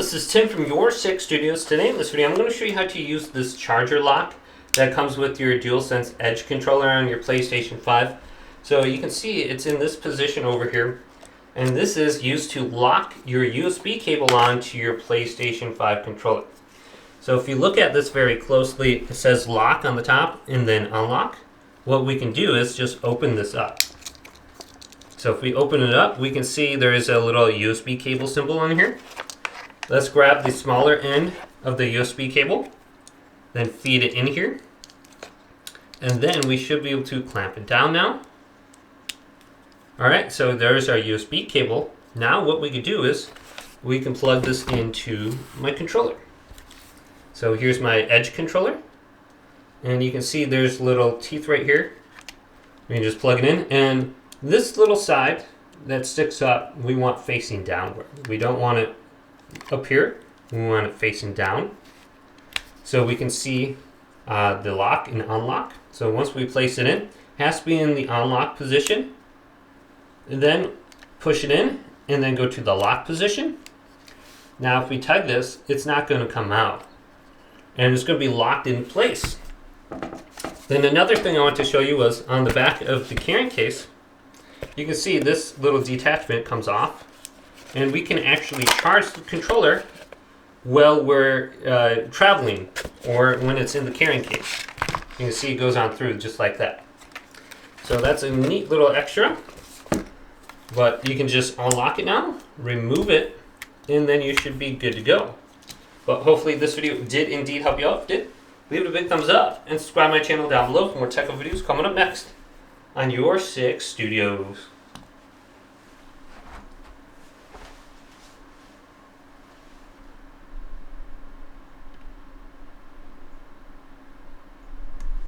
this is Tim from Your6 Studios. Today in this video, I'm going to show you how to use this charger lock that comes with your DualSense Edge controller on your PlayStation 5. So you can see it's in this position over here, and this is used to lock your USB cable onto your PlayStation 5 controller. So if you look at this very closely, it says lock on the top and then unlock. What we can do is just open this up. So if we open it up, we can see there is a little USB cable symbol on here. Let's grab the smaller end of the USB cable, then feed it in here, and then we should be able to clamp it down now. Alright, so there's our USB cable. Now what we can do is we can plug this into my controller. So here's my Edge controller, and you can see there's little teeth right here. We can just plug it in, and this little side that sticks up, we want facing downward. We don't want it up here, we want it facing down. So we can see the lock and unlock. So once we place it in, it has to be in the unlock position. And then push it in and then go to the lock position. Now if we tug this, it's not going to come out. And it's going to be locked in place. Then another thing I want to show you was on the back of the carrying case, you can see this little detachment comes off, and we can actually charge the controller while we're traveling or when it's in the carrying case. You can see it goes on through just like that. So that's a neat little extra, but you can just unlock it now, remove it, and then you should be good to go. But hopefully this video did indeed help you out. If it did, leave it a big thumbs up and subscribe to my channel down below for more technical videos coming up next on Your6 Studios.